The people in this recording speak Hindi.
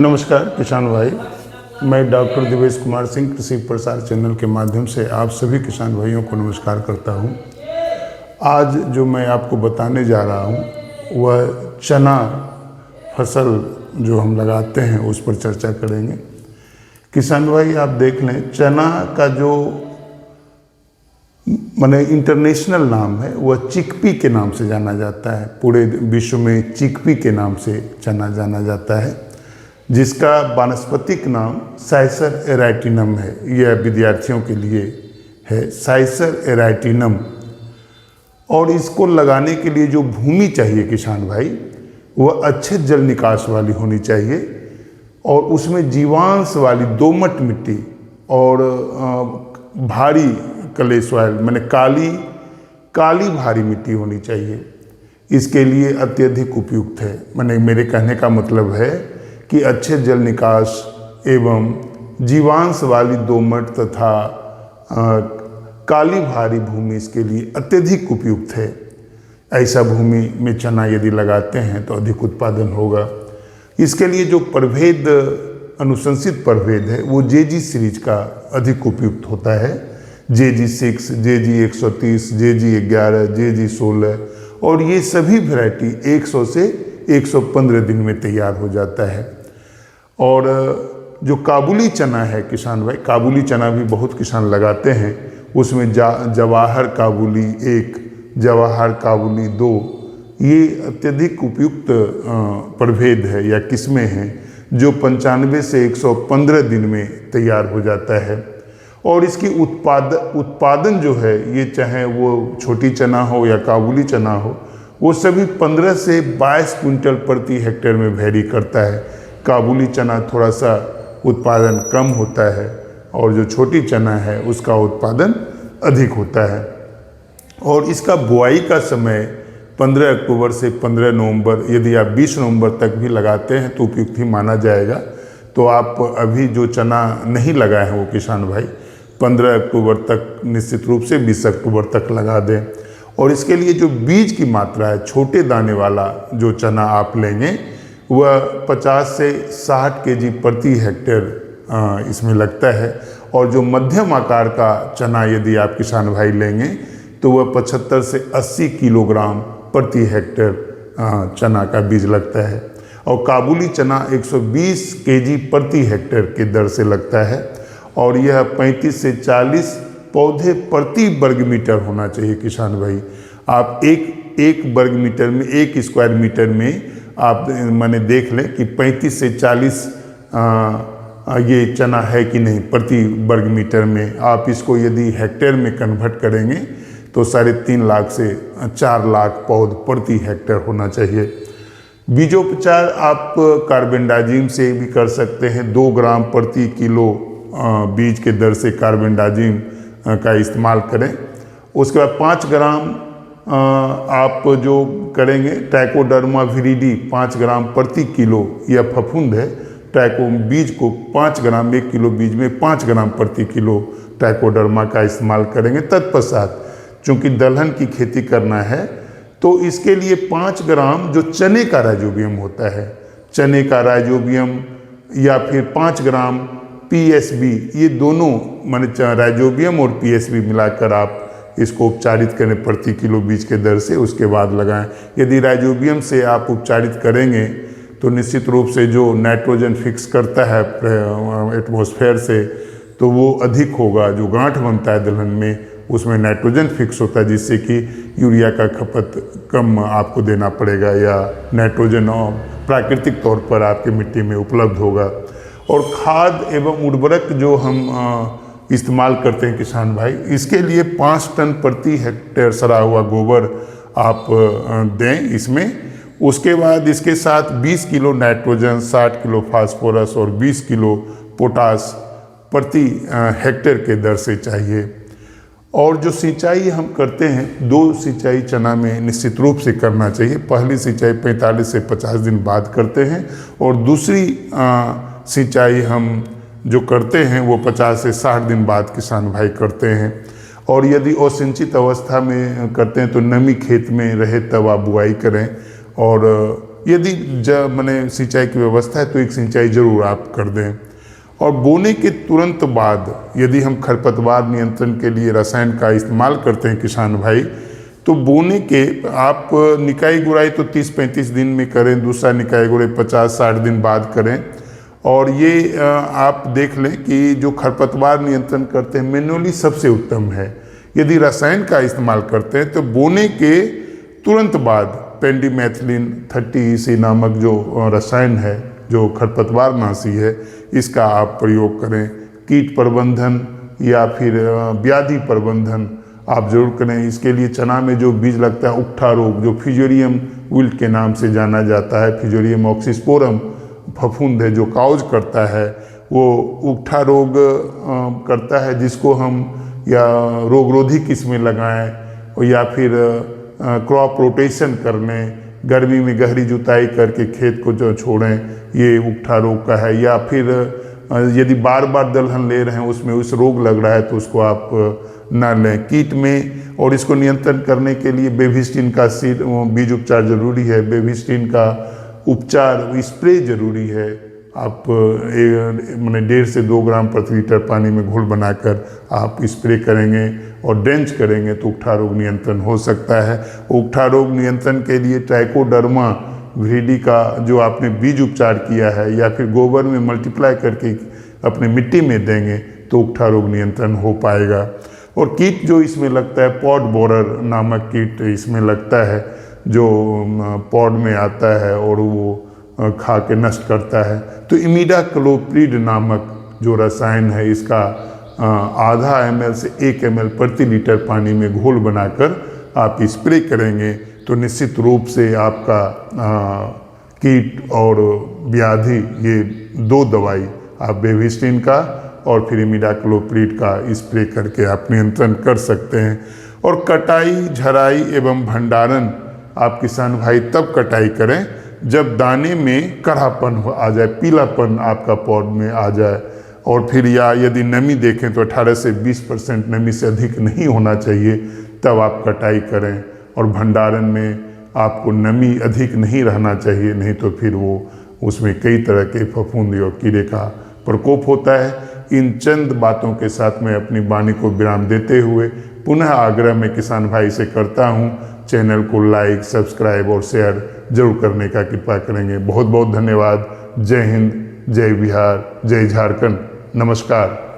नमस्कार किसान भाई, मैं डॉक्टर दिवेश कुमार सिंह कृषि प्रसार चैनल के माध्यम से आप सभी किसान भाइयों को नमस्कार करता हूं। आज जो मैं आपको बताने जा रहा हूं वह चना फसल जो हम लगाते हैं उस पर चर्चा करेंगे। किसान भाई आप देख लें, चना का जो माने इंटरनेशनल नाम है वह चिकपी के नाम से जाना जाता है। पूरे विश्व में चिकपी के नाम से चना जाना जाता है, जिसका वानस्पतिक नाम साइसर एराइटिनम है। यह विद्यार्थियों के लिए है, साइसर एराइटिनम। और इसको लगाने के लिए जो भूमि चाहिए किसान भाई, वह अच्छे जल निकास वाली होनी चाहिए और उसमें जीवांश वाली दोमट मिट्टी और भारी क्ले सॉइल माने काली भारी मिट्टी होनी चाहिए। इसके लिए अत्यधिक उपयुक्त है। माने मेरे कहने का मतलब है कि अच्छे जल निकास एवं जीवांश वाली दोमट तथा काली भारी भूमि इसके लिए अत्यधिक उपयुक्त है। ऐसा भूमि में चना यदि लगाते हैं तो अधिक उत्पादन होगा। इसके लिए जो प्रभेद अनुशंसित प्रभेद है वो JG सीरीज का अधिक उपयुक्त होता है। JG 6, JG 130, JG 11, JG 16 और ये सभी वैरायटी 100 से 115 दिन में तैयार हो जाता है। और जो काबुली चना है किसान भाई, काबुली चना भी बहुत किसान लगाते हैं। उसमें जवाहर काबुली 1, जवाहर काबुली 2 ये अत्यधिक उपयुक्त प्रभेद है या किस्में हैं जो 95 से 115 दिन में तैयार हो जाता है। और इसकी उत्पादन जो है, ये चाहे वो छोटी चना हो या काबुली चना हो, वो सभी 15 से 22 क्विंटल प्रति हेक्टेयर में वेरी करता है। काबुली चना थोड़ा सा उत्पादन कम होता है और जो छोटी चना है उसका उत्पादन अधिक होता है। और इसका बुआई का समय 15 अक्टूबर से 15 नवंबर, यदि आप 20 नवंबर तक भी लगाते हैं तो उपयुक्त ही माना जाएगा। तो आप अभी जो चना नहीं लगाए हैं वो किसान भाई 15 अक्टूबर तक निश्चित रूप से 20 अक्टूबर तक लगा दें। और इसके लिए जो बीज की मात्रा है, छोटे दाने वाला जो चना आप लेंगे वह 50 से 60 केजी प्रति हेक्टेयर इसमें लगता है। और जो मध्यम आकार का चना यदि आप किसान भाई लेंगे तो वह 75 से 80 किलोग्राम प्रति हेक्टेयर चना का बीज लगता है। और काबुली चना 120 केजी प्रति हेक्टेयर के दर से लगता है। और यह 35 से 40 पौधे प्रति वर्ग मीटर होना चाहिए किसान भाई। आप एक वर्ग मीटर में, 1 स्क्वायर मीटर में आप माने देख लें कि 35 से 40 ये चना है कि नहीं प्रति वर्ग मीटर में। आप इसको यदि हेक्टेयर में कन्वर्ट करेंगे तो 3.5 लाख से 4 लाख पौध प्रति हेक्टेयर होना चाहिए। बीजोपचार आप कार्बेंडाजिम से भी कर सकते हैं। 2 ग्राम प्रति किलो बीज के दर से कार्बेंडाजिम का इस्तेमाल करें। उसके बाद 5 ग्राम आप जो करेंगे ट्राइकोडर्मा विरिडी 5 ग्राम प्रति किलो, यह फफूंद है। ट्राइको बीज को 5 ग्राम 1 किलो बीज में 5 ग्राम प्रति किलो ट्राइकोडर्मा का इस्तेमाल करेंगे। तत्पश्चात चूँकि दलहन की खेती करना है तो इसके लिए 5 ग्राम जो चने का राइजोबियम होता है, चने का राइजोबियम या फिर 5 ग्राम PSB, ये दोनों माने राइजोबियम और PSB मिलाकर आप इसको उपचारित करें प्रति किलो बीज के दर से, उसके बाद लगाएं। यदि राइजोबियम से आप उपचारित करेंगे तो निश्चित रूप से जो नाइट्रोजन फिक्स करता है एटमॉस्फेयर से तो वो अधिक होगा। जो गांठ बनता है दलहन में उसमें नाइट्रोजन फिक्स होता है, जिससे कि यूरिया का खपत कम आपको देना पड़ेगा या नाइट्रोजन प्राकृतिक तौर पर आपकी मिट्टी में उपलब्ध होगा। और खाद एवं उर्वरक जो हम इस्तेमाल करते हैं किसान भाई, इसके लिए 5 टन प्रति हेक्टेयर सड़ा हुआ गोबर आप दें इसमें। उसके बाद इसके साथ 20 किलो नाइट्रोजन, 60 किलो फास्फोरस और 20 किलो पोटास प्रति हेक्टेयर के दर से चाहिए। और जो सिंचाई हम करते हैं, 2 सिंचाई चना में निश्चित रूप से करना चाहिए। पहली सिंचाई 45 से 50 दिन बाद करते हैं और दूसरी सिंचाई हम जो करते हैं वो 50 से 60 दिन बाद किसान भाई करते हैं। और यदि असिंचित अवस्था में करते हैं तो नमी खेत में रहे तब आप बुआई करें। और यदि मैंने सिंचाई की व्यवस्था है तो एक सिंचाई जरूर आप कर दें। और बोने के तुरंत बाद यदि हम खरपतवार नियंत्रण के लिए रसायन का इस्तेमाल करते हैं किसान भाई, तो बोने के आप निकाई गुड़ाई तो 30-35 दिन में करें, दूसरा निकाई गुड़ाई 50-60 दिन बाद करें। और ये आप देख लें कि जो खरपतवार नियंत्रण करते हैं मैन्युअली सबसे उत्तम है। यदि रसायन का इस्तेमाल करते हैं तो बोने के तुरंत बाद पेंडिमेथिलिन 30EC नामक जो रसायन है, जो खरपतवार नाशी है, इसका आप प्रयोग करें। कीट प्रबंधन या फिर व्याधि प्रबंधन आप जरूर करें। इसके लिए चना में जो बीज लगता है उकठा रोग, जो फ्यूजेरियम विल्ट के नाम से जाना जाता है, फ्यूजेरियम ऑक्सीस्पोरम फफूंद है जो काउज करता है, वो उकठा रोग करता है, जिसको हम या रोगरोधी किस्में लगाएं या फिर क्रॉप रोटेशन करने, गर्मी में गहरी जुताई करके खेत को जो छोड़ें, ये उकठा रोग का है। या फिर यदि बार बार दलहन ले रहे हैं उसमें उस रोग लग रहा है तो उसको आप ना लें। कीट में और इसको नियंत्रण करने के लिए बेविस्टिन का बीज उपचार जरूरी है। बेविस्टिन का उपचार स्प्रे जरूरी है। आप मैंने 1.5 से 2 ग्राम प्रति लीटर पानी में घोल बनाकर आप स्प्रे करेंगे और ड्रेंच करेंगे तो उकठा रोग नियंत्रण हो सकता है। उकठा रोग नियंत्रण के लिए ट्राइकोडर्मा विरिडी का जो आपने बीज उपचार किया है या फिर गोबर में मल्टीप्लाई करके अपने मिट्टी में देंगे तो उकठा रोग नियंत्रण हो पाएगा। और कीट जो इसमें लगता है, पॉड बोरर नामक कीट इसमें लगता है, जो पॉड में आता है और वो खा के नष्ट करता है। तो इमिडाक्लोप्रिड नामक जो रसायन है, इसका आधा ml से 1 ml प्रति लीटर पानी में घोल बनाकर आप स्प्रे करेंगे तो निश्चित रूप से आपका कीट और व्याधि, ये 2 दवाई आप बेविस्टिन का और फिर इमिडाक्लोप्रिड का स्प्रे करके आप नियंत्रण कर सकते हैं। और कटाई, झराई एवं भंडारण आप किसान भाई तब कटाई करें जब दाने में कड़ापन आ जाए, पीलापन आपका पौध में आ जाए। और फिर या यदि नमी देखें तो 18 से 20% नमी से अधिक नहीं होना चाहिए, तब आप कटाई करें। और भंडारण में आपको नमी अधिक नहीं रहना चाहिए, नहीं तो फिर वो उसमें कई तरह के फफूंदी और कीड़े का प्रकोप होता है। इन चंद बातों के साथ मैं अपनी वाणी को विराम देते हुए पुनः आग्रह मैं किसान भाई से करता हूँ, चैनल को लाइक, सब्सक्राइब और शेयर जरूर करने का कृपा करेंगे। बहुत बहुत धन्यवाद। जय हिंद, जय बिहार, जय झारखंड, नमस्कार।